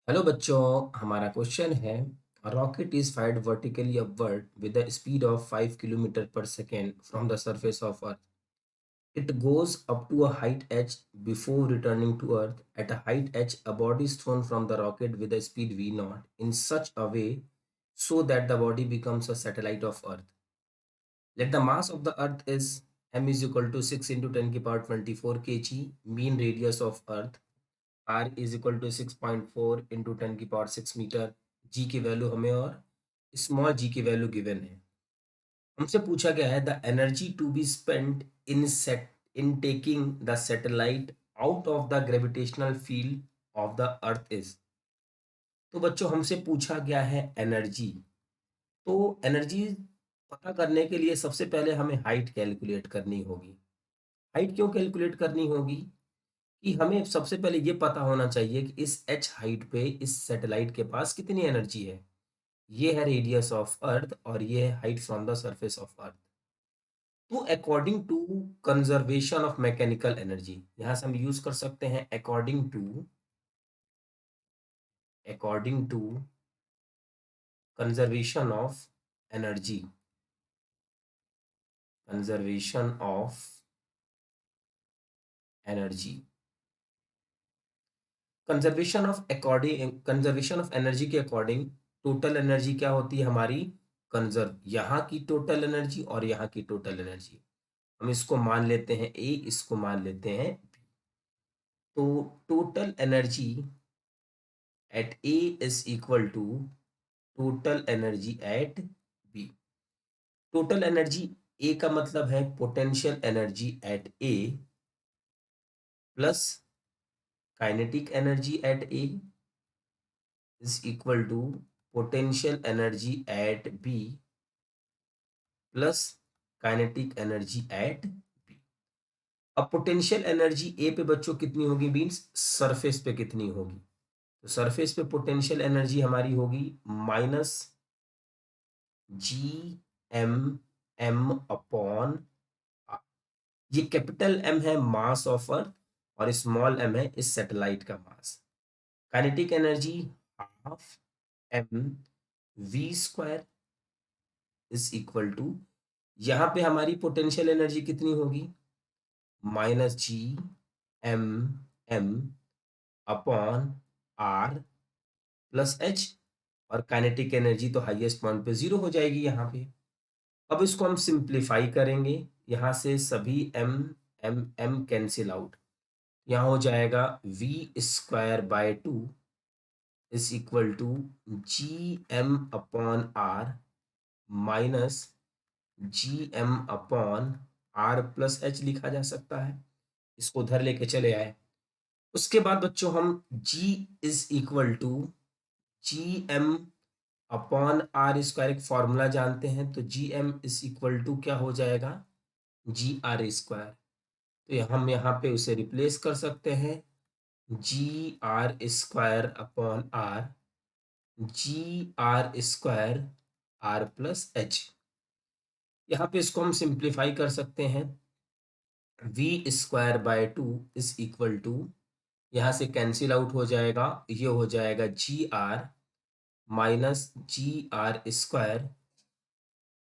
Hello बच्चों, हमारा question है rocket is fired vertically upward with the speed of 5 kilometre per second from the surface of earth. It goes up to a height h before returning to earth. At a height h, a body is thrown from the rocket with a speed v naught in such a way so that the body becomes a satellite of earth. Let the mass of the earth is m is equal to 6 into 10 की power 24 kg. Mean radius of earth r is equal to 6.4 into 10 की power 6 metre. जी की value हमें और small जी की value given है. हमसे पूछा गया है the energy to be spent in taking the satellite out of the gravitational field of the earth is. तो बच्चों हमसे पूछा गया है एनर्जी. तो एनर्जी पता करने के लिए सबसे पहले हमें हाइट कैलकुलेट करनी होगी. हाइट क्यों कैलकुलेट करनी होगी कि हमें सबसे पहले ये पता होना चाहिए कि इस एच हाइट पे इस सैटेलाइट के पास कितनी एनर्जी है. ये है रेडियस ऑफ अर्थ और ये है height from the surface of earth. तो according to conservation of mechanical energy, यहां से हम यूज कर सकते हैं according to conservation of energy. Conservation of energy. Conservation of energy के अकॉर्डिंग टोटल एनर्जी क्या होती है हमारी. कंजर्व यहाँ की टोटल एनर्जी और यहाँ की टोटल एनर्जी. हम इसको मान लेते हैं ए, इसको मान लेते हैं बी. तो total energy at A is equal to total energy at B. Total energy A का मतलब है potential energy at A plus kinetic energy at A is equal to potential energy at B plus kinetic energy at B. अब potential energy A पे बच्चों कितनी होगी, means surface पे कितनी होगी. तो सरफेस पे पोटेंशियल एनर्जी हमारी होगी माइनस Gm अपॉन R. ये कैपिटल एम है मास ऑफ अर्थ और स्मॉल एम है इस सैटेलाइट का mass. Kinetic energy half M V square is equal to, यहाँ पे हमारी पोटेंशियल एनर्जी कितनी होगी minus Gm upon R plus H. और काइनेटिक एनर्जी तो हाईएस्ट पॉइंट पे जीरो हो जाएगी यहाँ पे. अब इसको हम सिंप्लीफाई करेंगे, यहाँ से सभी m m m cancel out. यहाँ हो जाएगा v square by 2 is equal to Gm upon R minus Gm upon R plus h लिखा जा सकता है. इसको उधर लेके चले आए. उसके बाद बच्चों हम G is equal to Gm upon r square एक फॉर्मूला जानते हैं. तो Gm इज इक्वल टू क्या हो जाएगा GR स्क्वायर. तो हम यहाँ पे उसे रिप्लेस कर सकते हैं GR square upon R GR square R plus h. यहाँ पे इसको हम सिंप्लीफाई कर सकते हैं. V square by 2 is equal to, यहाँ से कैंसिल आउट हो जाएगा, ये हो जाएगा GR minus GR square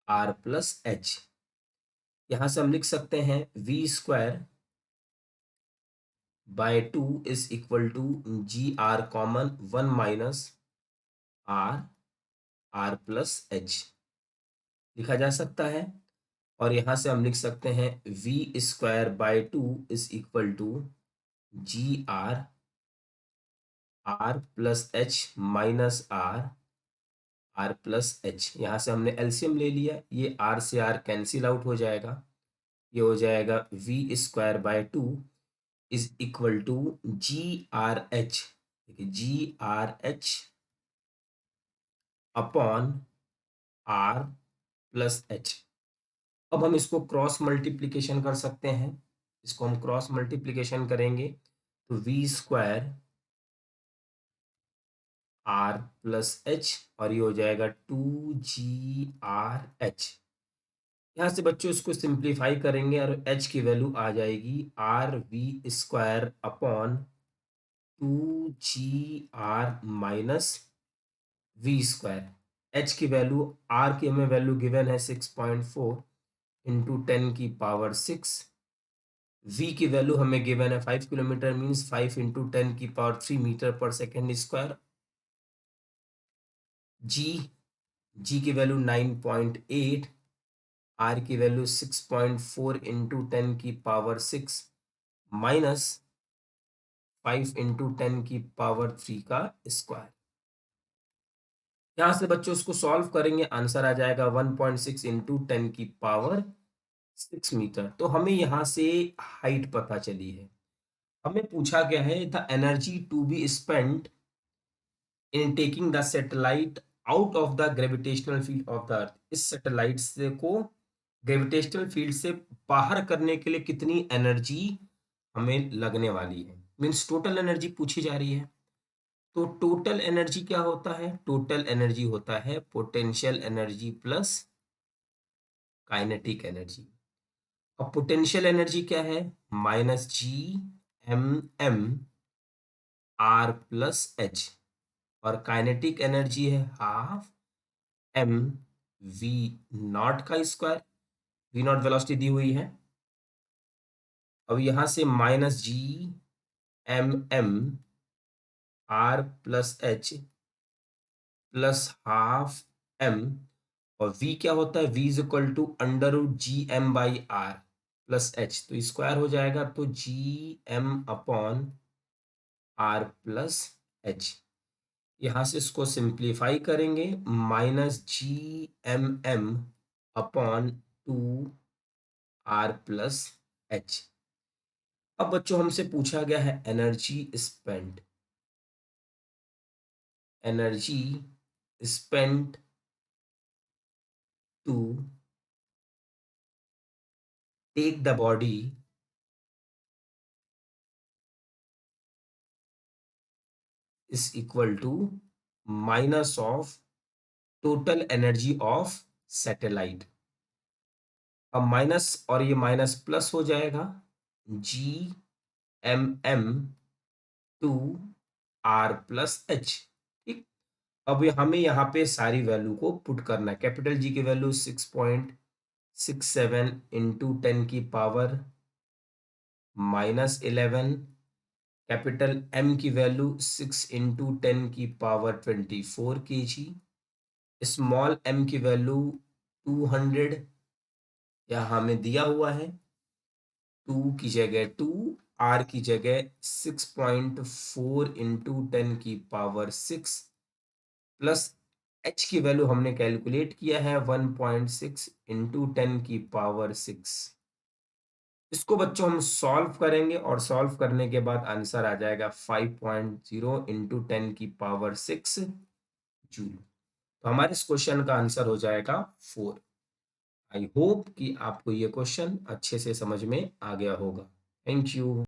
R plus h. यहाँ से हम लिख सकते हैं v square by 2 is equal to GR common 1 minus R plus h लिखा जा सकता है. और यहाँ से हम लिख सकते हैं v square by 2 is equal to GR plus h minus R plus h. यहाँ से हमने एलसीएम ले लिया, ये R से R कैंसिल आउट हो जाएगा. ये हो जाएगा v square by 2 is equal to GRH. देखिए GRH upon R plus h. अब हम इसको क्रॉस मल्टीप्लीकेशन कर सकते हैं. इसको हम क्रॉस मल्टीप्लीकेशन करेंगे तो v square R plus H और ये हो जाएगा 2GRH. यहाँ से बच्चों इसको सिंप्लीफाई करेंगे और h की वैल्यू आ जाएगी RV square upon 2gr minus V square. H की वैल्यू, आर की हमें वैल्यू गिवन है 6.4 इंटू 10⁶। वी की वैल्यू हमें गिवन है 5 kilometre, means 5 into 10⁻³ metre per second square. G, G की वैल्यू 9.8, आर की वैल्यू 6.4 इंटू 10⁶ माइनस 5 इंटू 10⁻³ का स्क्वायर। यहां से बच्चों इसको सॉल्व करेंगे, आंसर आ जाएगा 1.6 इंटू 10⁶ मीटर। तो हमें यहां से हाइट पता चली है। हमें पूछा गया है the energy to be spent in taking the satellite out of the gravitational field of the earth. इस सैटेलाइट से को ग्रेविटेशनल फील्ड से बाहर करने के लिए कितनी एनर्जी हमें लगने वाली है, मीन्स टोटल एनर्जी पूछी जा रही है। तो टोटल एनर्जी क्या होता है? टोटल एनर्जी होता है potential energy plus kinetic energy. अब पोटेंशियल एनर्जी क्या है? -G m r plus H, और काइनेटिक एनर्जी है हाफ mv0 का स्क्वायर। v0 वेलोसिटी दी हुई है। अब यहां से -G m r plus H plus half m, और v क्या होता है? v is equal to √Gm/r plus H, तो स्क्वायर हो जाएगा, तो Gm/r प्लस एच। यहां से इसको सिंप्लीफाई करेंगे, -Gmm/2r प्लस एच। अब बच्चों हमसे पूछा गया है energy spent, energy spent to take the body is equal to minus of total energy of satellite. अब माइनस और ये माइनस प्लस हो जाएगा, Gmm/2r प्लस एच। ठीक, अब हमें यहाँ पे सारी वैल्यू को पुट करना है। कैपिटल जी की वैल्यू 6.67 इंटू 10⁻−11, कैपिटल एम की value 6 into 10⁻24 kg, small M की वैल्यू 200, यहाँ हमें दिया हुआ है 2 की जगह 2, आर की जगह 6.4 इंटू 10⁻6 प्लस एच की वैल्यू हमने कैलकुलेट किया है 1.6 इंटू 10⁻6। इसको बच्चों हम सॉल्व करेंगे, और सॉल्व करने के बाद आंसर आ जाएगा 5.0 इंटू 10⁻6 जूल। तो हमारे इस क्वेश्चन का आंसर हो जाएगा 4। आई होप कि आपको ये क्वेश्चन अच्छे से समझ में आ गया होगा। Thank you.